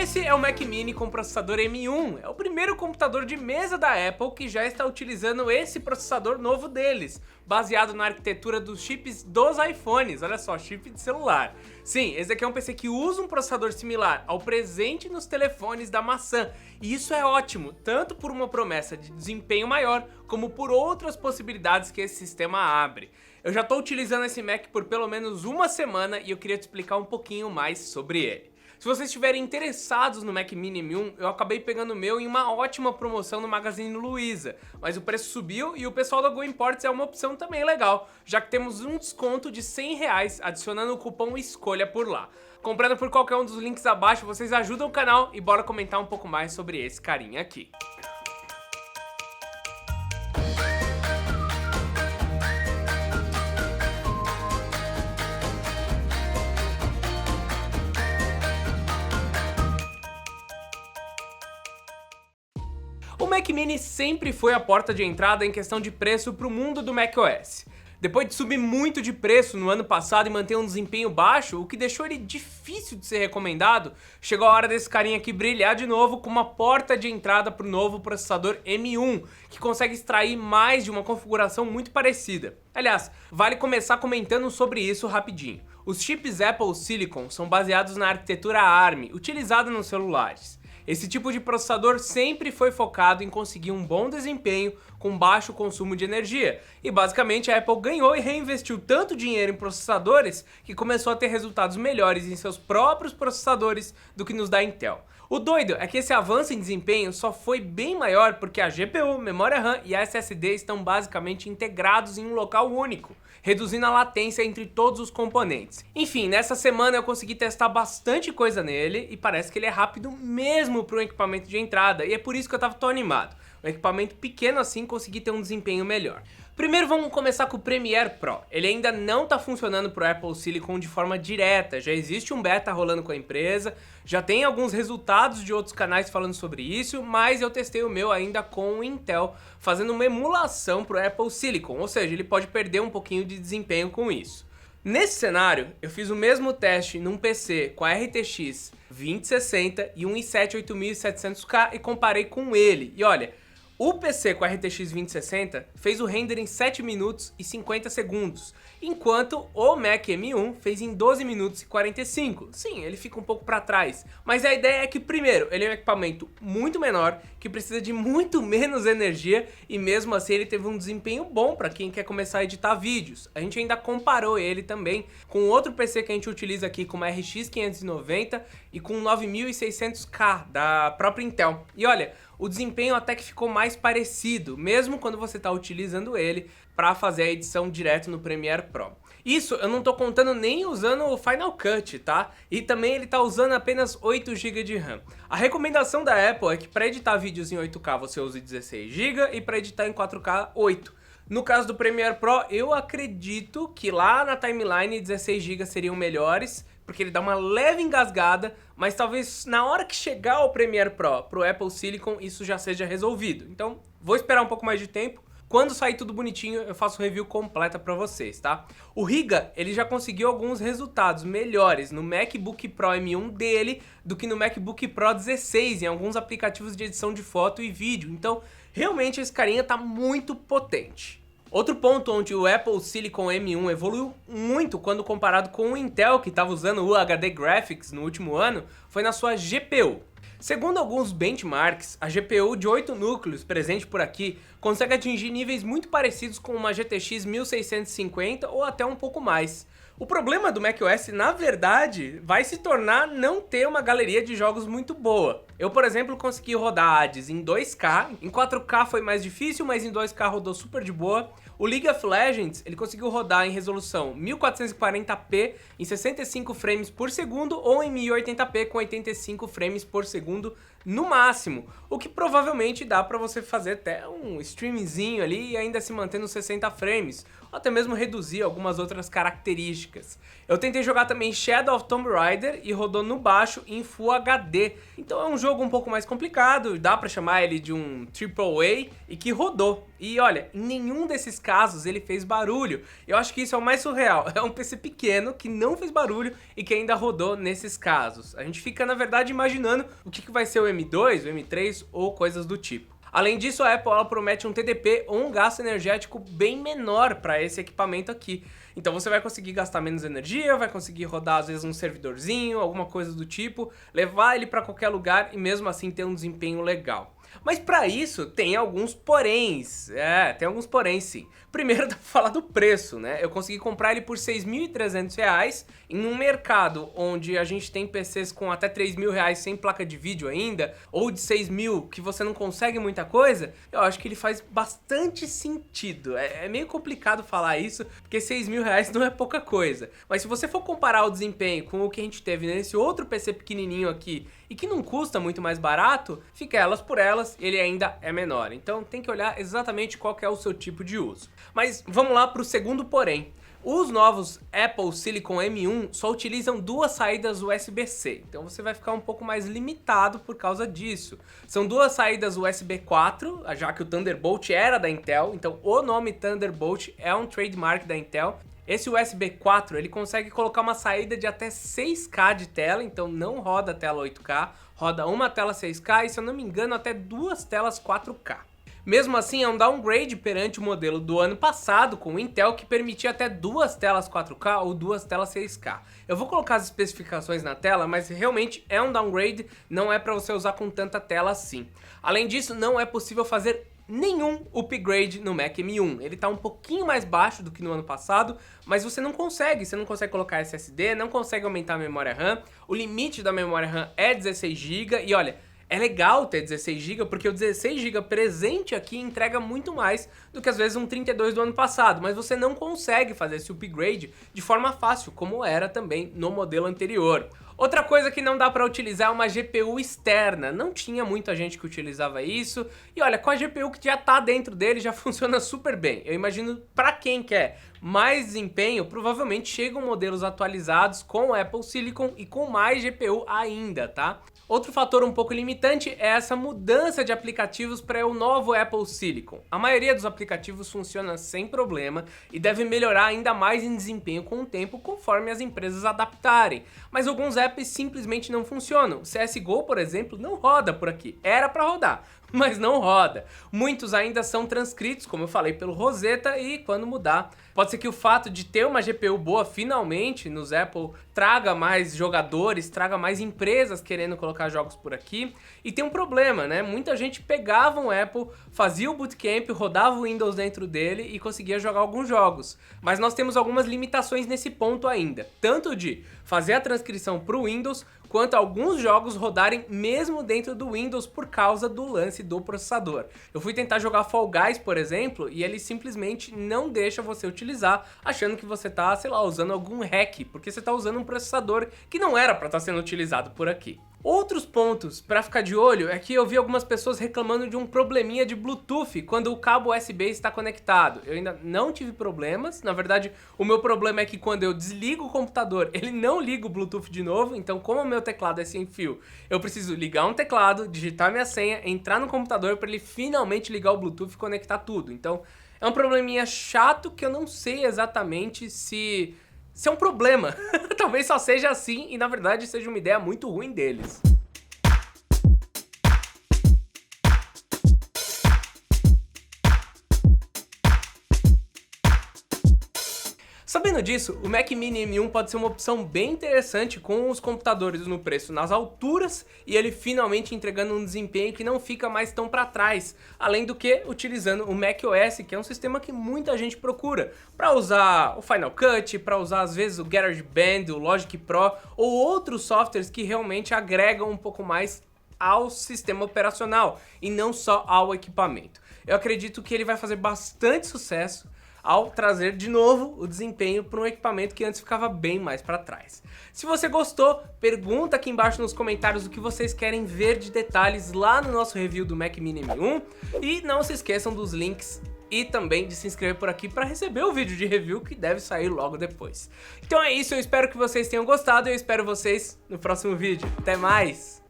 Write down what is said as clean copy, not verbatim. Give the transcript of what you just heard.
Esse é o Mac Mini com processador M1, é o primeiro computador de mesa da Apple que já está utilizando esse processador novo deles, baseado na arquitetura dos chips dos iPhones, olha só, chip de celular. Sim, esse aqui é um PC que usa um processador similar ao presente nos telefones da maçã, e isso é ótimo, tanto por uma promessa de desempenho maior, como por outras possibilidades que esse sistema abre. Eu já estou utilizando esse Mac por pelo menos uma semana e eu queria te explicar um pouquinho mais sobre ele. Se vocês estiverem interessados no Mac Mini M1, eu acabei pegando o meu em uma ótima promoção no Magazine Luiza, mas o preço subiu e o pessoal da Go Imports é uma opção também legal, já que temos um desconto de R$100 adicionando o cupom ESCOLHA por lá. Comprando por qualquer um dos links abaixo, vocês ajudam o canal e bora comentar um pouco mais sobre esse carinha aqui. O Mac Mini sempre foi a porta de entrada em questão de preço para o mundo do macOS. Depois de subir muito de preço no ano passado e manter um desempenho baixo, o que deixou ele difícil de ser recomendado, chegou a hora desse carinha aqui brilhar de novo com uma porta de entrada para o novo processador M1, que consegue extrair mais de uma configuração muito parecida. Aliás, vale começar comentando sobre isso rapidinho. Os chips Apple Silicon são baseados na arquitetura ARM, utilizada nos celulares. Esse tipo de processador sempre foi focado em conseguir um bom desempenho com baixo consumo de energia, e basicamente a Apple ganhou e reinvestiu tanto dinheiro em processadores que começou a ter resultados melhores em seus próprios processadores do que nos da Intel. O doido é que esse avanço em desempenho só foi bem maior porque a GPU, memória RAM e a SSD estão basicamente integrados em um local único, reduzindo a latência entre todos os componentes. Enfim, nessa semana eu consegui testar bastante coisa nele e parece que ele é rápido mesmo para um equipamento de entrada, e é por isso que eu tava tão animado. Um equipamento pequeno assim consegui ter um desempenho melhor. Primeiro vamos começar com o Premiere Pro. Ele ainda não está funcionando para o Apple Silicon de forma direta, já existe um beta rolando com a empresa, já tem alguns resultados de outros canais falando sobre isso, mas eu testei o meu ainda com o Intel, fazendo uma emulação para o Apple Silicon, ou seja, ele pode perder um pouquinho de desempenho com isso. Nesse cenário, eu fiz o mesmo teste num PC com a RTX 2060 e um i7 8700K e comparei com ele, e olha, o PC com a RTX 2060 fez o render em 7 minutos e 50 segundos, enquanto o Mac M1 fez em 12 minutos e 45. Sim, ele fica um pouco para trás, mas a ideia é que, primeiro, ele é um equipamento muito menor, que precisa de muito menos energia, e mesmo assim ele teve um desempenho bom para quem quer começar a editar vídeos. A gente ainda comparou ele também com outro PC que a gente utiliza aqui, com uma RX 590 e com um 9600K da própria Intel. E olha, o desempenho até que ficou mais parecido, mesmo quando você está utilizando ele para fazer a edição direto no Premiere Pro. Isso eu não tô contando nem usando o Final Cut, tá? E também ele tá usando apenas 8 GB de RAM. A recomendação da Apple é que para editar vídeos em 8K você use 16 GB e para editar em 4K 8. No caso do Premiere Pro, eu acredito que lá na timeline 16 GB seriam melhores, porque ele dá uma leve engasgada, mas talvez na hora que chegar o Premiere Pro pro Apple Silicon isso já seja resolvido. Então vou esperar um pouco mais de tempo. Quando sair tudo bonitinho, eu faço review completa pra vocês, tá? O Riga, ele já conseguiu alguns resultados melhores no MacBook Pro M1 dele do que no MacBook Pro 16 em alguns aplicativos de edição de foto e vídeo. Então, realmente esse carinha tá muito potente. Outro ponto onde o Apple Silicon M1 evoluiu muito quando comparado com o Intel, que estava usando o HD Graphics no último ano, foi na sua GPU. Segundo alguns benchmarks, a GPU de 8 núcleos presente por aqui consegue atingir níveis muito parecidos com uma GTX 1650 ou até um pouco mais. O problema do macOS, na verdade, vai se tornar não ter uma galeria de jogos muito boa. Eu, por exemplo, consegui rodar Hades em 2K, em 4K foi mais difícil, mas em 2K rodou super de boa. O League of Legends, ele conseguiu rodar em resolução 1440p em 65 frames por segundo ou em 1080p com 85 frames por segundo no máximo, o que provavelmente dá pra você fazer até um streamzinho ali e ainda se manter nos 60 frames, ou até mesmo reduzir algumas outras características. Eu tentei jogar também Shadow of Tomb Raider e rodou no baixo em Full HD, então é um jogo um pouco mais complicado, dá pra chamar ele de um AAA e que rodou. E olha, em nenhum desses casos ele fez barulho. Eu acho que isso é o mais surreal. É um PC pequeno que não fez barulho e que ainda rodou nesses casos. A gente fica, na verdade, imaginando o que vai ser o M2, o M3 ou coisas do tipo. Além disso, a Apple ela promete um TDP ou um gasto energético bem menor para esse equipamento aqui. Então você vai conseguir gastar menos energia, vai conseguir rodar às vezes um servidorzinho, alguma coisa do tipo, levar ele para qualquer lugar e mesmo assim ter um desempenho legal. Mas para isso tem alguns poréns, tem alguns poréns sim. Primeiro dá pra falar do preço, né? Eu consegui comprar ele por R$ 6.300 em um mercado onde a gente tem PCs com até R$ 3.000 sem placa de vídeo ainda, ou de 6.000 que você não consegue muita coisa. Eu acho que ele faz bastante sentido. É meio complicado falar isso, porque R$ 6.000 não é pouca coisa. Mas se você for comparar o desempenho com o que a gente teve nesse outro PC pequenininho aqui, e que não custa muito mais barato, fica elas por elas, ele ainda é menor. Então tem que olhar exatamente qual que é o seu tipo de uso. Mas vamos lá para o segundo porém. Os novos Apple Silicon M1 só utilizam duas saídas USB-C, então você vai ficar um pouco mais limitado por causa disso. São duas saídas USB 4, já que o Thunderbolt era da Intel, então o nome Thunderbolt é um trademark da Intel. Esse USB 4 ele consegue colocar uma saída de até 6K de tela, então não roda a tela 8K, roda uma tela 6K e, se eu não me engano, até duas telas 4K. Mesmo assim, é um downgrade perante o modelo do ano passado com o Intel, que permitia até duas telas 4K ou duas telas 6K. Eu vou colocar as especificações na tela, mas realmente é um downgrade, não é para você usar com tanta tela assim. Além disso, não é possível fazer nenhum upgrade no Mac M1. Ele tá um pouquinho mais baixo do que no ano passado, mas você não consegue colocar SSD, não consegue aumentar a memória RAM, o limite da memória RAM é 16 GB e olha, é legal ter 16 GB porque o 16 GB presente aqui entrega muito mais do que às vezes um 32 do ano passado, mas você não consegue fazer esse upgrade de forma fácil, como era também no modelo anterior. Outra coisa que não dá para utilizar é uma GPU externa, não tinha muita gente que utilizava isso, e olha, com a GPU que já tá dentro dele já funciona super bem. Eu imagino para quem quer mais desempenho, provavelmente chegam modelos atualizados com Apple Silicon e com mais GPU ainda, tá? Outro fator um pouco limitante é essa mudança de aplicativos para o novo Apple Silicon. A maioria dos aplicativos funciona sem problema e deve melhorar ainda mais em desempenho com o tempo conforme as empresas adaptarem. Mas alguns apps simplesmente não funcionam. O CSGO, por exemplo, não roda por aqui. Era para rodar, mas não roda. Muitos ainda são transcritos, como eu falei, pelo Rosetta, e quando mudar, pode ser que o fato de ter uma GPU boa finalmente nos Apple traga mais jogadores, traga mais empresas querendo colocar jogos por aqui. E tem um problema, né? Muita gente pegava um Apple, fazia o bootcamp, rodava o Windows dentro dele e conseguia jogar alguns jogos. Mas nós temos algumas limitações nesse ponto ainda, tanto de fazer a transcrição para o Windows, quanto alguns jogos rodarem mesmo dentro do Windows por causa do lance do processador. Eu fui tentar jogar Fall Guys, por exemplo, e ele simplesmente não deixa você utilizar, achando que você tá, sei lá, usando algum hack, porque você tá usando um processador que não era para estar sendo utilizado por aqui. Outros pontos para ficar de olho é que eu vi algumas pessoas reclamando de um probleminha de Bluetooth quando o cabo USB está conectado. Eu ainda não tive problemas, na verdade o meu problema é que quando eu desligo o computador ele não liga o Bluetooth de novo, então como o meu teclado é sem fio, eu preciso ligar um teclado, digitar minha senha, entrar no computador para ele finalmente ligar o Bluetooth e conectar tudo. Então é um probleminha chato que eu não sei exatamente se é um problema. Talvez só seja assim e na verdade seja uma ideia muito ruim deles. Sabendo disso, o Mac Mini M1 pode ser uma opção bem interessante com os computadores no preço nas alturas e ele finalmente entregando um desempenho que não fica mais tão para trás, além do que utilizando o macOS, que é um sistema que muita gente procura para usar o Final Cut, para usar às vezes o GarageBand, o Logic Pro ou outros softwares que realmente agregam um pouco mais ao sistema operacional e não só ao equipamento. Eu acredito que ele vai fazer bastante sucesso. ao trazer de novo o desempenho para um equipamento que antes ficava bem mais para trás. Se você gostou, pergunta aqui embaixo nos comentários o que vocês querem ver de detalhes lá no nosso review do Mac Mini M1 e não se esqueçam dos links e também de se inscrever por aqui para receber o vídeo de review que deve sair logo depois. Então é isso, eu espero que vocês tenham gostado e eu espero vocês no próximo vídeo. Até mais!